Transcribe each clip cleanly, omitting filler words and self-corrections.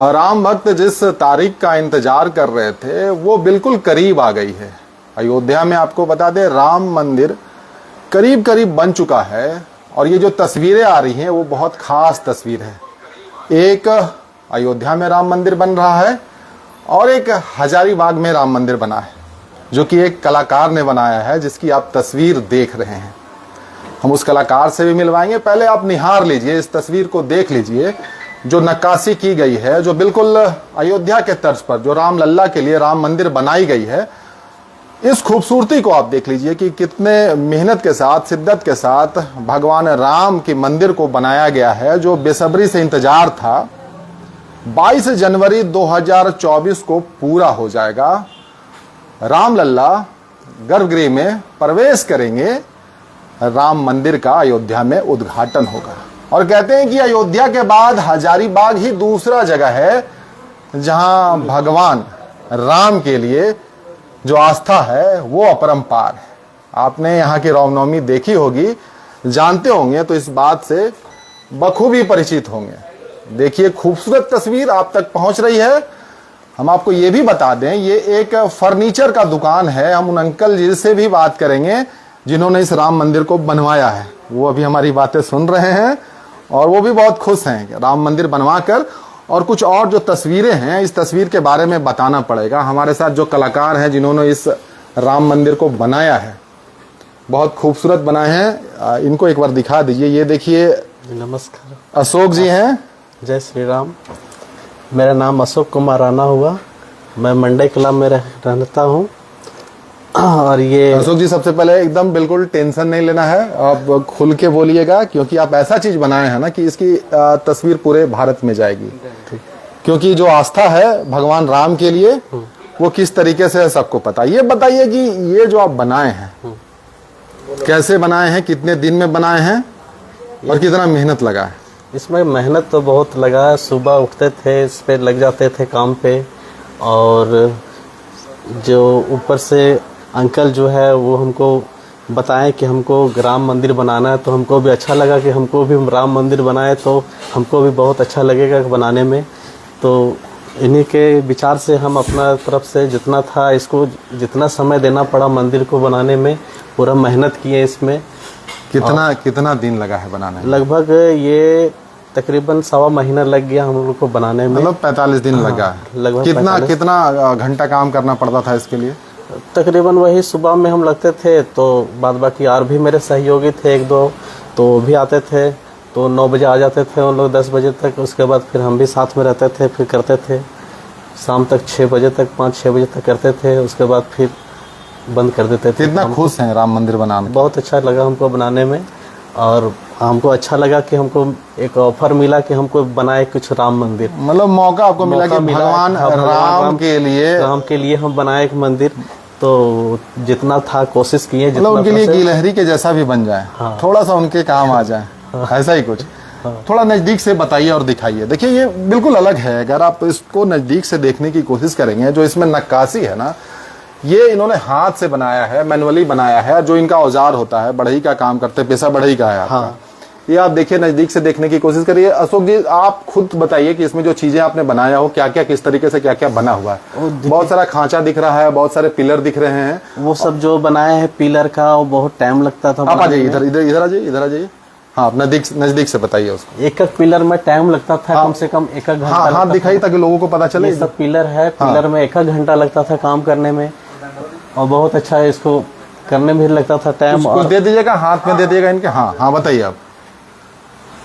राम भक्त जिस तारीख का इंतजार कर रहे थे वो बिल्कुल करीब आ गई है। अयोध्या में आपको बता दें राम मंदिर करीब करीब बन चुका है और ये जो तस्वीरें आ रही हैं वो बहुत खास तस्वीर है। एक अयोध्या में राम मंदिर बन रहा है और एक हजारीबाग में राम मंदिर बना है जो कि एक कलाकार ने बनाया है जिसकी आप तस्वीर देख रहे हैं। हम उस कलाकार से भी मिलवाएंगे। पहले आप निहार लीजिए, इस तस्वीर को देख लीजिए जो नक्काशी की गई है, जो बिल्कुल अयोध्या के तर्ज पर जो राम लल्ला के लिए राम मंदिर बनाई गई है। इस खूबसूरती को आप देख लीजिए कि कितने मेहनत के साथ, शिद्दत के साथ भगवान राम के मंदिर को बनाया गया है, जो बेसब्री से इंतजार था। 22 जनवरी 2024 को पूरा हो जाएगा। राम लल्ला गर्भगृह में प्रवेश करेंगे, राम मंदिर का अयोध्या में उद्घाटन होगा। और कहते हैं कि अयोध्या के बाद हजारीबाग ही दूसरा जगह है जहां भगवान राम के लिए जो आस्था है वो अपरंपार है। आपने यहाँ की रामनवमी देखी होगी, जानते होंगे, तो इस बात से बखूबी परिचित होंगे। देखिए खूबसूरत तस्वीर आप तक पहुंच रही है। हम आपको ये भी बता दें, ये एक फर्नीचर का दुकान है। हम उन अंकल जी से भी बात करेंगे जिन्होंने इस राम मंदिर को बनवाया है। वो अभी हमारी बातें सुन रहे हैं और वो भी बहुत खुश हैं कि राम मंदिर बनवा कर। और कुछ और जो तस्वीरें हैं, इस तस्वीर के बारे में बताना पड़ेगा। हमारे साथ जो कलाकार हैं जिन्होंने इस राम मंदिर को बनाया है, बहुत खूबसूरत बनाए हैं। इनको एक बार दिखा दीजिए। ये देखिए, नमस्कार, अशोक जी हैं। जय श्री राम। मेरा नाम अशोक कुमार राणा हुआ। मैं मंडई कला में रहता हूँ। और ये अशोक जी, सबसे पहले एकदम बिल्कुल टेंशन नहीं लेना है, आप खुल के बोलिएगा, क्योंकि आप ऐसा चीज बनाए हैं ना कि इसकी तस्वीर पूरे भारत में जाएगी। क्योंकि जो आस्था है भगवान राम के लिए वो किस तरीके से है सबको पता। ये बताइए कि ये जो आप बनाए हैं कैसे बनाए हैं, कितने दिन में बनाए हैं और कितना मेहनत लगा है? इसमें मेहनत तो बहुत लगा है। सुबह उठते थे, इस पे लग जाते थे काम पे। और जो ऊपर से अंकल जो है वो हमको बताएं कि हमको राम मंदिर बनाना है, तो हमको भी अच्छा लगा कि हमको भी राम मंदिर बनाए तो हमको भी बहुत अच्छा लगेगा बनाने में। तो इन्हीं के विचार से हम अपना तरफ से जितना था, इसको जितना समय देना पड़ा मंदिर को बनाने में, पूरा मेहनत किए इसमें। कितना दिन लगा है बनाने में? लगभग ये तकरीबन 1.25 महीना लग गया हम लोग को बनाने में। मतलब 45 दिन लगा है लगभग। कितना घंटा काम करना पड़ता था इसके लिए? तकरीबन वही सुबह में हम लगते थे, तो बाद बाकी और भी मेरे सहयोगी थे 1-2, तो वो भी आते थे। तो 9 बजे आ जाते थे उन लोग, 10 बजे तक। उसके बाद फिर हम भी साथ में रहते थे, फिर करते थे शाम तक 6 बजे तक, 5-6 बजे तक करते थे। उसके बाद फिर बंद कर देते थे। कितना खुश हैं राम मंदिर बनाने? बहुत अच्छा लगा हमको बनाने में। और हमको अच्छा लगा कि हमको एक ऑफर मिला कि हमको बनाए कुछ राम मंदिर। मतलब मौका आपको मिला कि भगवान राम के लिए हम बनाए एक मंदिर। तो जितना था कोशिश किए, मतलब उनके लिए गिलहरी के जैसा भी बन जाए। हाँ। थोड़ा सा उनके काम आ जाए। हाँ। ऐसा ही कुछ। हाँ। थोड़ा नजदीक से बताइए और दिखाइए। देखिए ये बिल्कुल अलग है। अगर आप इसको नजदीक से देखने की कोशिश करेंगे, जो इसमें नक्काशी है ना, ये इन्होंने हाथ से बनाया है, मैनुअली बनाया है। जो इनका औजार होता है, बढ़ई का काम करते हैं, पेशा बढ़ई का है आपका। हाँ। ये आप देखिए, नजदीक से देखने की कोशिश करिए। अशोक जी, आप खुद बताइए कि इसमें जो चीजें आपने बनाया हो, क्या क्या, किस तरीके से क्या क्या बना हुआ है? बहुत सारा खांचा दिख रहा है, बहुत सारे पिलर दिख रहे हैं। वो सब जो बनाया है पिलर का, वो बहुत टाइम लगता था। आप आ जाइए, इधर आ जाइए। हाँ, नजदीक से बताइए उसको। एक पिलर में टाइम लगता था। हाँ, कम से कम 1 घंटा। हाँ, दिखाई ताकि लोगों को पता चले। सब पिलर है, पिलर में 1 घंटा लगता था काम करने में। और बहुत अच्छा है, इसको करने में भी लगता था टाइम। कुछ दे दीजिएगा, हाथ में दे दीजिएगा इनके। हाँ, बताइए आप।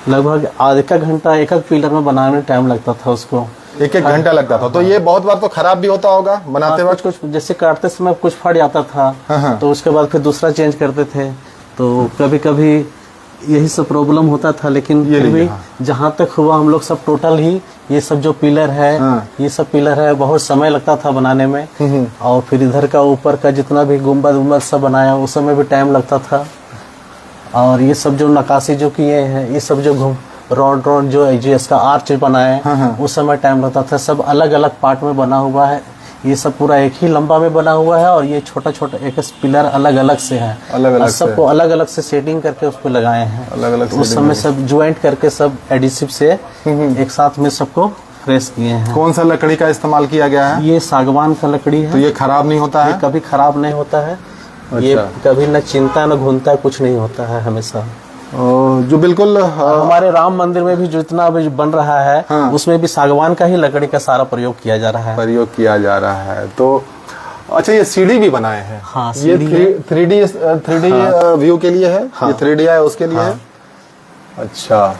लगभग 1 घंटा एक पिलर में बनाने में टाइम लगता था उसको। 1 घंटा लगता था। तो ये बहुत बार तो खराब भी होता होगा बनाते वक्त? कुछ जैसे काटते समय कुछ फट जाता था। तो उसके बाद फिर दूसरा चेंज करते थे। तो कभी कभी यही सब प्रॉब्लम होता था। लेकिन फिर भी जहाँ तक हुआ हम लोग सब टोटल ही ये सब जो पिलर है, ये सब पिलर है, बहुत समय लगता था बनाने में। और फिर इधर का ऊपर का जितना भी गुम्बद सब बनाया, उस समय भी टाइम लगता था। और ये सब जो नक्काशी जो किए हैं, ये सब जो रॉड जो इसका आर्च बनाया, उस समय टाइम लगता था। सब अलग अलग पार्ट में बना हुआ है। ये सब पूरा एक ही लंबा में बना हुआ है। और ये छोटा छोटा एक पिलर अलग अलग से है, सबको अलग अलग से सेटिंग करके उस पर लगाए हैं। अलग अलग उस समय सब ज्वाइंट करके सब एडिसिव से एक साथ में सबको फ्रेश किए हैं। कौन सा लकड़ी का इस्तेमाल किया गया है? ये सागवान का लकड़ी है। तो ये खराब नहीं होता ये है? कभी खराब नहीं होता है। ये अच्छा। कभी न चिंता न घूमता, कुछ नहीं होता है हमेशा। जो बिल्कुल हमारे राम मंदिर में भी जितना अभी बन रहा है, हाँ। उसमें भी सागवान का ही लकड़ी का सारा प्रयोग किया जा रहा है। प्रयोग किया जा रहा है। तो अच्छा, ये सीढ़ी भी बनाए हैं? हाँ, ये सीढ़ी है। 3D व्यू के लिए है? हाँ। ये 3D है उसके लिए है? अच्छा,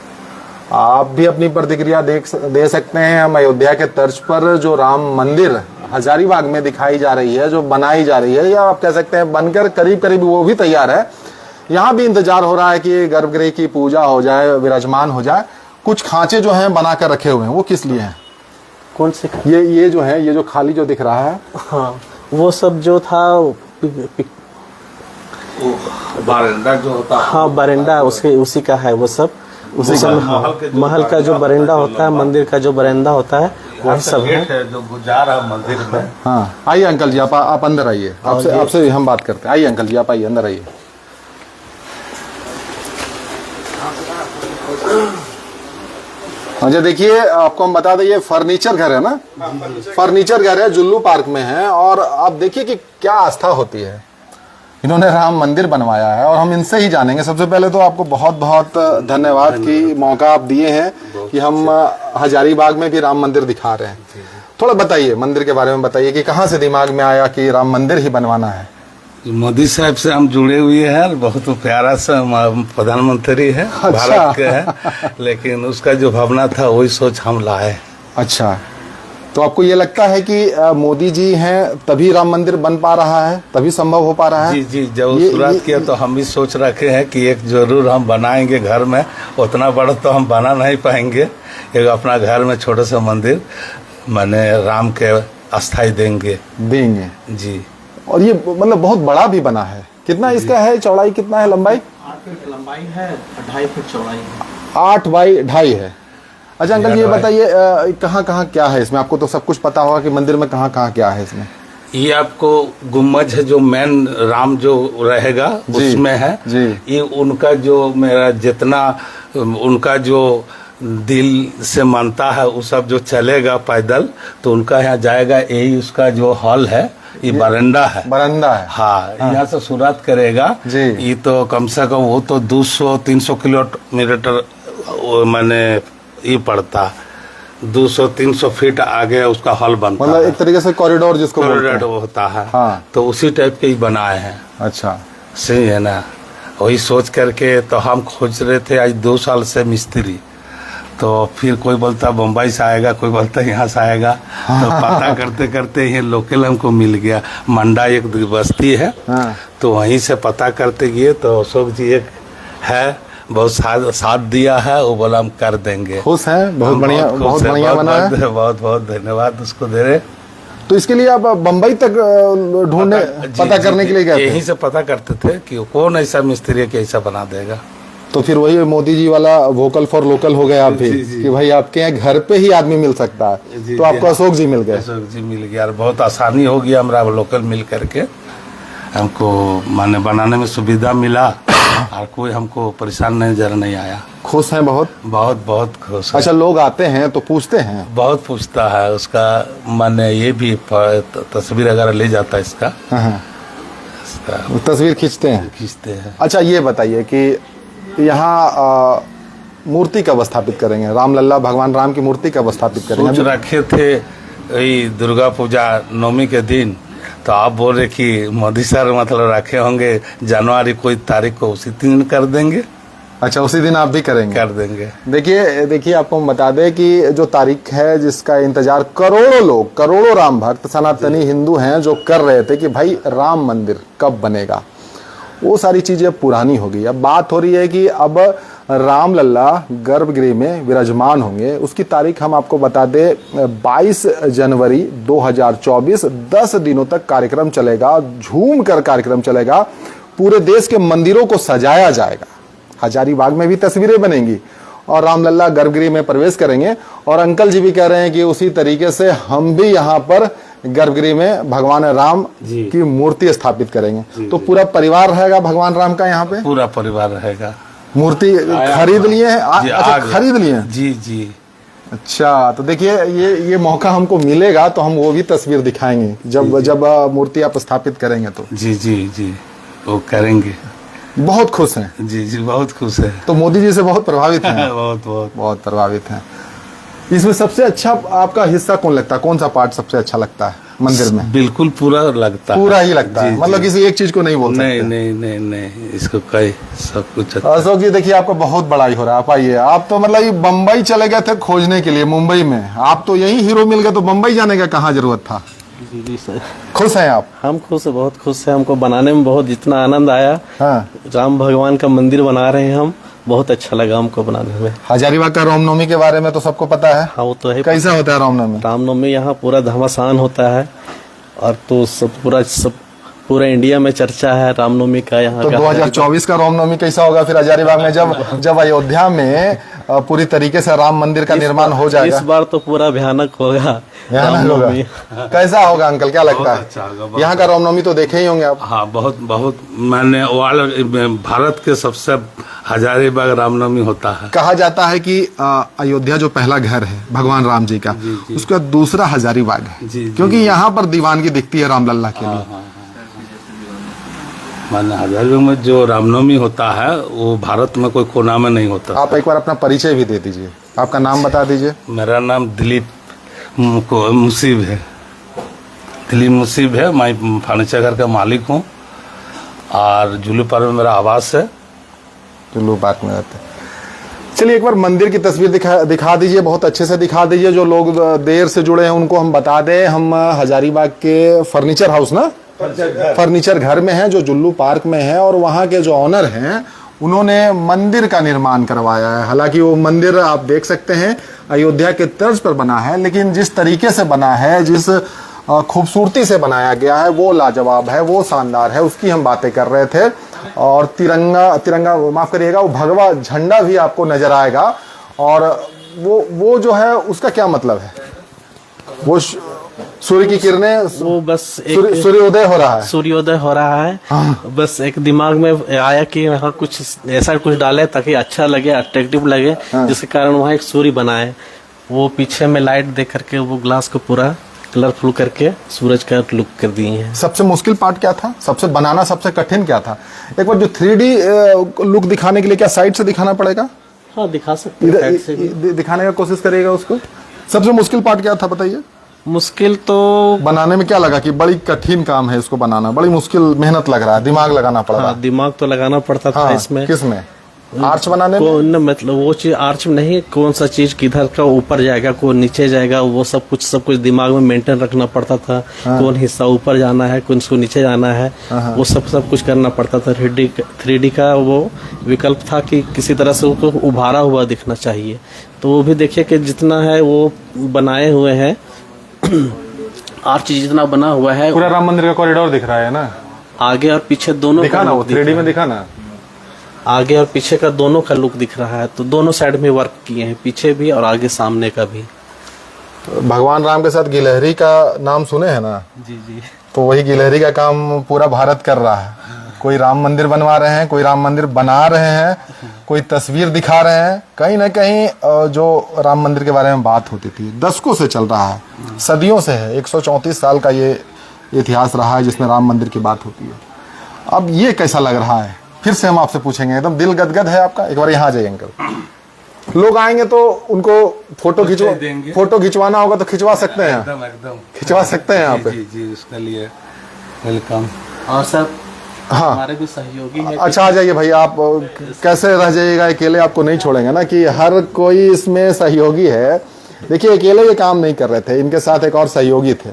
आप भी अपनी प्रतिक्रिया दे सकते हैं। हम अयोध्या के तर्ज पर जो राम मंदिर हजारीबाग में दिखाई जा रही है, जो बनाई जा रही है, या आप कह सकते हैं बनकर करीब करीब वो भी तैयार है। यहाँ भी इंतजार हो रहा है कि गर्भगृह की पूजा हो जाए, विराजमान हो जाए। कुछ खांचे जो हैं बनाकर रखे हुए हैं, वो किस लिए हैं? कौन से? ये जो है, ये जो खाली जो दिख रहा है, हाँ, वो सब जो था बारंडा जो होता है, हाँ बरेंडा उसके उसी का है वो सब। उसी सब महल का जो बरेंडा होता है, मंदिर का जो बरेंडा होता है, वही सब है। गेट है जो गुजार है मंदिर में। हाँ, आइए अंकल जी, आप अंदर आइए। आपसे हम बात करते हैं। आइए अंकल जी, आप आइए, अंदर आइए। अच्छा, देखिए, आपको हम बता दें, ये फर्नीचर घर है ना? फर्नीचर घर है, जुल्लू पार्क में है। और आप देखिए कि क्या आस्था होती है। इन्होंने राम मंदिर बनवाया है और हम इनसे ही जानेंगे। सबसे पहले तो आपको बहुत बहुत धन्यवाद कि मौका आप दिए हैं कि हम हजारीबाग में भी राम मंदिर दिखा रहे हैं। थोड़ा बताइए, मंदिर के बारे में बताइए कि कहाँ से दिमाग में आया कि राम मंदिर ही बनवाना है? मोदी साहब से हम जुड़े हुए हैं। बहुत प्यारा सा प्रधानमंत्री है, भारत के है, लेकिन उसका जो भावना था वही सोच हम लाए। अच्छा, तो आपको ये लगता है कि मोदी जी हैं तभी राम मंदिर बन पा रहा है, तभी संभव हो पा रहा है? जी जी, जब शुरुआत किया तो हम भी सोच रखे हैं कि एक जरूर हम बनाएंगे घर में। उतना बड़ा तो हम बना नहीं पाएंगे। एक अपना घर में छोटा सा मंदिर माने राम के अस्थाई देंगे जी। और ये मतलब बहुत बड़ा भी बना है। कितना इसका है चौड़ाई, कितना है लंबाई? 8 फीट लंबाई है, 2.5 फीट चौड़ाई है। 8 बाई 2.5 है। अच्छा अंकल, ये बताइए कहाँ कहाँ क्या है इसमें? आपको तो सब कुछ पता होगा कि मंदिर में कहाँ कहाँ क्या है इसमें। ये आपको गुम्बज है जो मेन राम जो रहेगा उसमें है जी। ये उनका जो मेरा जितना उनका जो दिल से मानता है वो सब जो चलेगा पैदल तो उनका यहाँ जाएगा। यही उसका जो हॉल है, ये बरंडा है। बरंदा है, हाँ, यहाँ से शुरुआत करेगा जी। ये तो कम से कम वो तो 200-300 किलोमीटर मैंने ये पड़ता, 200-300 फीट आगे उसका हॉल बनता मतलब है। एक तरीके से कॉरिडोर जिसको बोलते हैं। कॉरिडोर होता है। हाँ। तो उसी टाइप के ही बनाए हैं। अच्छा, सही है ना? वही सोच करके तो हम खोज रहे थे आज 2 साल से मिस्त्री। तो फिर कोई बोलता बम्बई से आएगा, कोई बोलता यहाँ से आएगा। तो पता करते करते ये लोकल हमको मिल गया। मंडा एक बस्ती है, हाँ। तो वहीं से पता करते गए तो अशोक जी एक है, बहुत साथ दिया है। वो बोला हम कर देंगे। खुश हैं? बहुत बढ़िया, बहुत बढ़िया बना है। बहुत बहुत धन्यवाद उसको दे रहे। तो इसके लिए आप बम्बई तक ढूंढने पता करने के लिए गए थे? यहीं से पता करते थे कि कौन ऐसा मिस्त्री है कि ऐसा बना देगा। तो फिर वही मोदी जी वाला वोकल फॉर लोकल हो गए आप भी, कि भाई आपके यहाँ घर पे ही आदमी मिल सकता है। तो आपको अशोक जी मिल गए? अशोक जी मिल गया और बहुत आसानी हो गया हमारा लोकल मिल करके। हमको माने बनाने में सुविधा मिला और कोई हमको परेशान नजर नहीं आया। खुश हैं बहुत? बहुत बहुत खुश है। अच्छा, लोग आते हैं तो पूछते हैं? बहुत पूछता है उसका, माने ये भी तस्वीर अगर ले जाता है इसका, हाँ, तस्वीर खींचते हैं। अच्छा, ये बताइए कि यहाँ मूर्ति कब स्थापित करेंगे? रामलल्ला भगवान राम की मूर्ति कब स्थापित करेंगे? सोच रखे थे वही दुर्गा पूजा 9वीं के दिन। तो आप बोल रहे कि मोदी सर मतलब रखे होंगे जनवरी कोई तारीख को, उसी दिन कर देंगे। अच्छा, उसी दिन आप भी करेंगे? कर देंगे। देखिए आपको हम बता दें कि जो तारीख है जिसका इंतजार करोड़ों लोग, करोड़ों राम भक्त सनातनी हिंदू हैं जो कर रहे थे कि भाई राम मंदिर कब बनेगा, वो सारी चीजें पुरानी हो गई। अब बात हो रही है कि अब रामलल्ला गर्भगृह में विराजमान होंगे। उसकी तारीख हम आपको बता दें 22 जनवरी 2024। 10 दिनों तक कार्यक्रम चलेगा, झूम कर कार्यक्रम चलेगा। पूरे देश के मंदिरों को सजाया जाएगा। हजारीबाग में भी तस्वीरें बनेंगी और रामलल्ला गर्भगृह में प्रवेश करेंगे। और अंकल जी भी कह रहे हैं कि उसी तरीके से हम भी यहाँ पर गर्भगृह में भगवान राम की मूर्ति स्थापित करेंगे। तो पूरा परिवार रहेगा भगवान राम का यहाँ पे? पूरा परिवार रहेगा। मूर्ति खरीद लिए हैं? अच्छा, खरीद लिए हैं? जी जी। अच्छा, तो देखिए ये मौका हमको मिलेगा तो हम वो भी तस्वीर दिखाएंगे जब मूर्ति आप स्थापित करेंगे तो। जी जी जी, वो करेंगे। बहुत खुश हैं। जी जी, बहुत खुश है। तो मोदी जी से बहुत प्रभावित हैं। बहुत बहुत बहुत प्रभावित हैं। इसमें सबसे अच्छा आपका हिस्सा कौन लगता है, कौन सा पार्ट सबसे अच्छा लगता है मंदिर में? बिल्कुल पूरा लगता है। पूरा ही लगता है, जी, मतलब जी। किसी एक चीज को नहीं बोल सकते। नहीं नहीं नहीं नहीं, इसको कई सब कुछ अच्छा। अशोक जी देखिए, आपका बहुत बड़ाई हो रहा है। आप आइए, आप तो मतलब ये बम्बई चले गए थे खोजने के लिए मुंबई में, आप तो यही हीरो मिल गए तो बम्बई जाने का कहाँ जरूरत था? जी जी सर, खुश हैं आप? हम खुश है, बहुत खुश है। हमको बनाने में बहुत जितना आनंद आया। हाँ। राम भगवान का मंदिर बना रहे हैं हम, बहुत अच्छा लगा हमको बनाने में। हजारीबाग का रामनवमी के बारे में तो सबको पता है। हाँ वो तो है। कैसा होता है रामनवमी? रामनवमी यहाँ पूरा घमासान होता है, और तो पूरा इंडिया में चर्चा है रामनवमी का यहाँ तो का। 2024 का रामनवमी कैसा होगा फिर हजारीबाग में, जब अयोध्या में पूरी तरीके से राम मंदिर का निर्माण हो जाएगा? इस बार तो पूरा भयानक होगा भयानक होगा। रामनवमी। कैसा होगा अंकल, क्या लगता है? अच्छा होगा, बहुत यहाँ का रामनवमी तो देखे ही होंगे आप। हाँ, बहुत बहुत। मैंने भारत के सबसे हजारीबाग रामनवमी होता है। कहा जाता है कि अयोध्या जो पहला घर है भगवान राम जी का, उसका दूसरा हजारीबाग है। जी, जी। क्योंकि यहाँ पर दीवानगी दिखती है रामलल्ला के लिए। माने हजारीबाग में जो रामनवमी होता है वो भारत में कोई कोना में नहीं होता। आप एक बार अपना परिचय भी दे दीजिए, आपका नाम बता दीजिए। मेरा नाम दिलीप मुसीब है। दिलीप मुसीब है। मैं फर्नीचर घर का मालिक हूँ और जुलू पार्क में मेरा आवास है। जुलू पार्क में रहते हैं। चलिए एक बार मंदिर की तस्वीर दिखा दीजिए, बहुत अच्छे से दिखा दीजिए। जो लोग देर से जुड़े हैं उनको हम बता दें, हम हजारीबाग के फर्नीचर हाउस ना, फर्नीचर घर में है जो जुल्लू पार्क में है, और वहाँ के जो ऑनर हैं उन्होंने मंदिर का निर्माण करवाया है। हालांकि वो मंदिर आप देख सकते हैं अयोध्या के तर्ज पर बना है, लेकिन जिस तरीके से बना है, जिस खूबसूरती से बनाया गया है, वो लाजवाब है, वो शानदार है। उसकी हम बातें कर रहे थे। और तिरंगा माफ करिएगा, वो भगवा झंडा भी आपको नजर आएगा। और वो जो है उसका क्या मतलब है? वो सूर्य की किरणें, वो बस सूर्योदय हो रहा है। सूर्योदय हो रहा है। हाँ। बस एक दिमाग में आया कि यहाँ कुछ ऐसा कुछ डाले ताकि अच्छा लगे, अट्रैक्टिव लगे। हाँ। जिसके कारण वहाँ एक सूर्य बनाए। वो पीछे में लाइट दे करके वो ग्लास को पूरा कलरफुल करके सूरज का लुक कर दिए हैं। सबसे मुश्किल पार्ट क्या था? बनाना सबसे कठिन क्या था? एक बार जो 3D लुक दिखाने के लिए क्या साइड से दिखाना पड़ेगा? हाँ, दिखा सकते हैं, साइड से भी दिखाने का कोशिश करिएगा उसको। सबसे मुश्किल पार्ट क्या था बताइए? मुश्किल तो बनाने में क्या लगा कि बड़ी कठिन काम है इसको बनाना, बड़ी मुश्किल मेहनत लग रहा है, दिमाग लगाना पड़ रहा है। हाँ, दिमाग तो लगाना पड़ता था। हाँ, इसमें किसमें? आर्च बनाने में? मतलब वो चीज आर्च में नहीं, कौन सा चीज किधर का ऊपर जाएगा, कौन नीचे जाएगा, वो सब कुछ दिमाग में मेंटेन रखना पड़ता था। हाँ। कौन हिस्सा ऊपर जाना है, कौन को नीचे जाना है। हाँ। वो सब कुछ करना पड़ता था। 3D का वो विकल्प था कि किसी तरह से उसको उभारा हुआ दिखना चाहिए। तो वो भी देखिए कि जितना है वो बनाए हुए हैं। आर्च जितना बना हुआ है, पूरा राम मंदिर का कॉरिडोर दिख रहा है ना, आगे और पीछे दोनों दिखा ना, वो 3D में दिखा ना, आगे और पीछे का दोनों का लुक दिख रहा है। तो दोनों साइड में वर्क किए हैं, पीछे भी और आगे सामने का भी। भगवान राम के साथ गिलहरी का नाम सुने हैं ना? जी जी। तो वही गिलहरी का काम पूरा भारत कर रहा है। कोई राम मंदिर बनवा रहे हैं, कोई राम मंदिर बना रहे हैं, कोई तस्वीर दिखा रहे हैं। कहीं ना कहीं जो राम मंदिर के बारे में बात होती थी दशकों से चल रहा है, सदियों से है। 134 साल का ये इतिहास रहा है जिसमें राम मंदिर की बात होती है। अब ये कैसा लग रहा है फिर से हम आपसे पूछेंगे। एकदम दिल गदगद है आपका। एक बार यहाँ आ जाइए अंकल। लोग आएंगे तो उनको फोटो खिंचवाना होगा तो खिंचवा सकते हैं, एकदम खिंचवा सकते हैं यहाँ पे। जी जी, उसके लिए वेलकम। और सर हाँ, हमारे भी सहयोगी है। अच्छा आ जाइए भाई। आप कैसे रह जाइएगा, अकेले आपको नहीं छोड़ेंगे ना, कि हर कोई इसमें सहयोगी है। देखिए अकेले ये काम नहीं कर रहे थे, इनके साथ एक और सहयोगी थे।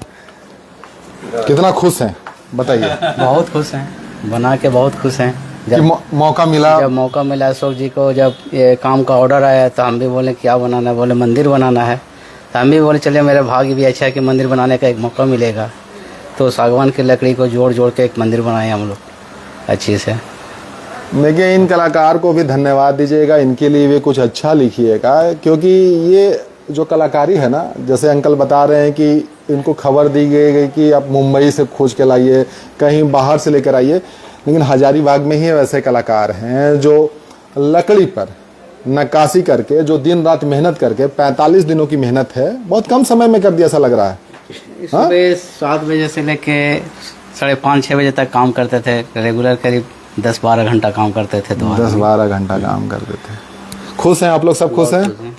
कितना खुश हैं बताइए? बहुत खुश हैं, बना के बहुत खुश हैं। कि मौका मिला, जब मौका मिला अशोक जी को, जब ये काम का ऑर्डर आया तो हम भी बोले क्या बनाना है, बोले मंदिर बनाना है। तो हम भी बोले चलिए, मेरे भाग्य भी अच्छा है कि मंदिर बनाने का एक मौका मिलेगा। तो सागवान की लकड़ी को जोड़ के एक मंदिर बनाए हम लोग अच्छे से। देखिए इन कलाकार को भी धन्यवाद दीजिएगा, इनके लिए भी कुछ अच्छा लिखिएगा। क्योंकि ये जो कलाकारी है ना, जैसे अंकल बता रहे हैं कि इनको खबर दी गई कि आप मुंबई से खोज के लाइए, कहीं बाहर से लेकर आइए, लेकिन हजारीबाग में ही वैसे कलाकार हैं जो लकड़ी पर नक्काशी करके, जो दिन रात मेहनत करके 45 दिनों की मेहनत है, बहुत कम समय में कर दिया ऐसा लग रहा है। सुबह 7 बजे से लेके 5:30-6 बजे तक काम करते थे। रेगुलर करीब 10-12 घंटा काम करते थे। 10-12 घंटा काम करते थे। खुश हैं आप लोग? सब खुश हैं?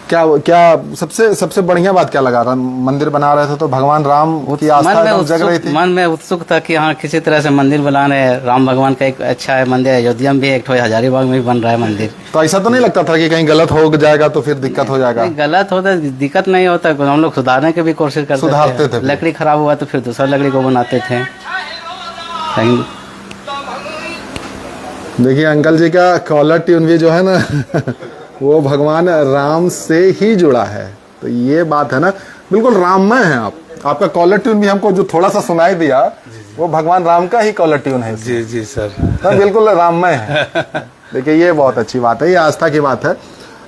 क्या सबसे बढ़िया बात क्या लगा? मंदिर बना रहे थे तो भगवान राम की आस्था जग रही थी। मन में उत्सुक था कि हाँ किसी तरह से मंदिर बना रहे हैं। राम भगवान का एक अच्छा है मंदिर। अयोध्या में भी एक, हजारीबाग में भी बन रहा है मंदिर। तो ऐसा तो नहीं लगता था कि कहीं गलत हो जाएगा तो फिर दिक्कत हो जाएगा? गलत होता, दिक्कत नहीं होता। हम लोग सुधारने की भी कोशिश करते थे। लकड़ी खराब हुआ तो फिर दूसरा लकड़ी को बनाते थे। देखिए अंकल जी का कॉलर ट्यून भी जो है ना वो भगवान राम से ही जुड़ा है। तो ये बात है ना, बिल्कुल राममय है आप। आपका कॉलर ट्यून भी हमको जो थोड़ा सा सुनाई दिया वो भगवान राम का ही कॉलर ट्यून है। जी जी सर, तो बिल्कुल राममय है। देखिए ये बहुत अच्छी बात है, ये आस्था की बात है।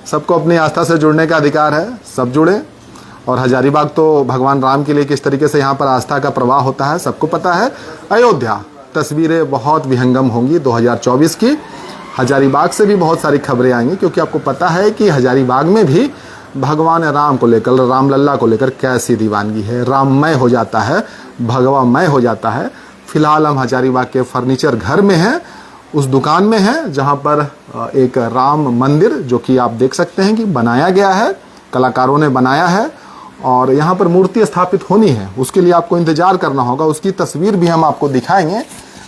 सबको अपनी आस्था से जुड़ने का अधिकार है, सब जुड़े। और हजारीबाग तो भगवान राम के लिए किस तरीके से यहाँ पर आस्था का प्रवाह होता है सबको पता है। अयोध्या, तस्वीरें बहुत विहंगम होंगी 2024 की। हजारीबाग से भी बहुत सारी खबरें आएंगी, क्योंकि आपको पता है कि हजारीबाग में भी भगवान राम को लेकर, रामलल्ला को लेकर कैसी दीवानगी है। राममय हो जाता है, भगवामय हो जाता है। फिलहाल हम हजारीबाग के फर्नीचर घर में हैं, उस दुकान में हैं जहां पर एक राम मंदिर, जो कि आप देख सकते हैं कि बनाया गया है, कलाकारों ने बनाया है। और यहाँ पर मूर्ति स्थापित होनी है, उसके लिए आपको इंतजार करना होगा। उसकी तस्वीर भी हम आपको दिखाएंगे।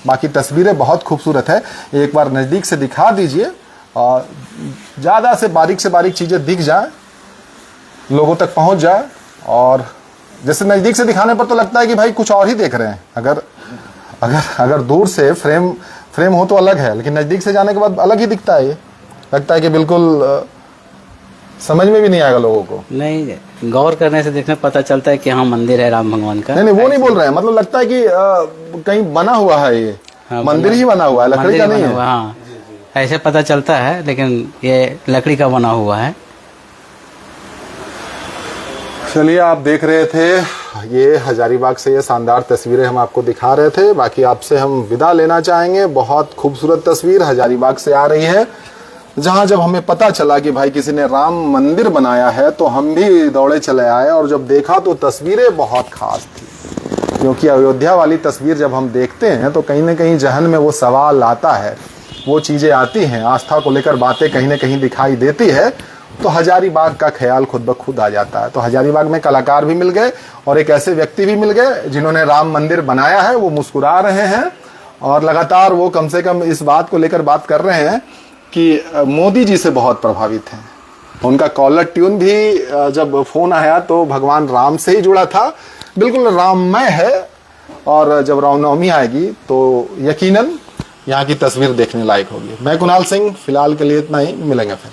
बाकी तस्वीरें बहुत खूबसूरत है, एक बार नज़दीक से दिखा दीजिए और ज़्यादा से बारीक चीज़ें दिख जाए, लोगों तक पहुंच जाए। और जैसे नज़दीक से दिखाने पर तो लगता है कि भाई कुछ और ही देख रहे हैं। अगर दूर से फ्रेम हो तो अलग है, लेकिन नज़दीक से जाने के बाद अलग ही दिखता है। ये लगता है कि बिल्कुल समझ में भी नहीं आएगा लोगों को। नहीं, गौर करने से देखने पता चलता है कि हाँ मंदिर है राम भगवान का। नहीं वो नहीं बोल रहे हैं, मतलब लगता है कि कहीं बना हुआ है ये। हाँ, मंदिर ही बना हुआ है, लकड़ी का नहीं है। हाँ ऐसे पता चलता है, लेकिन ये लकड़ी का बना हुआ है। चलिए, आप देख रहे थे ये हजारीबाग से ये शानदार तस्वीरें हम आपको दिखा रहे थे। बाकी आपसे हम विदा लेना चाहेंगे। बहुत खूबसूरत तस्वीर हजारीबाग से आ रही है, जहां जब हमें पता चला कि भाई किसी ने राम मंदिर बनाया है तो हम भी दौड़े चले आए। और जब देखा तो तस्वीरें बहुत खास थी, क्योंकि अयोध्या वाली तस्वीर जब हम देखते हैं तो कहीं ना कहीं जहन में वो सवाल आता है, वो चीज़ें आती हैं, आस्था को लेकर बातें कहीं ना कहीं दिखाई देती है। तो हजारीबाग का ख्याल खुद ब खुद आ जाता है। तो हजारीबाग में कलाकार भी मिल गए और एक ऐसे व्यक्ति भी मिल गए जिन्होंने राम मंदिर बनाया है। वो मुस्कुरा रहे हैं और लगातार वो कम से कम इस बात को लेकर बात कर रहे हैं कि मोदी जी से बहुत प्रभावित हैं। उनका कॉलर ट्यून भी जब फोन आया तो भगवान राम से ही जुड़ा था, बिल्कुल राममय है। और जब रामनवमी आएगी तो यकीनन यहाँ की तस्वीर देखने लायक होगी। मैं कुणाल सिंह, फिलहाल के लिए इतना ही, मिलेंगे फिर।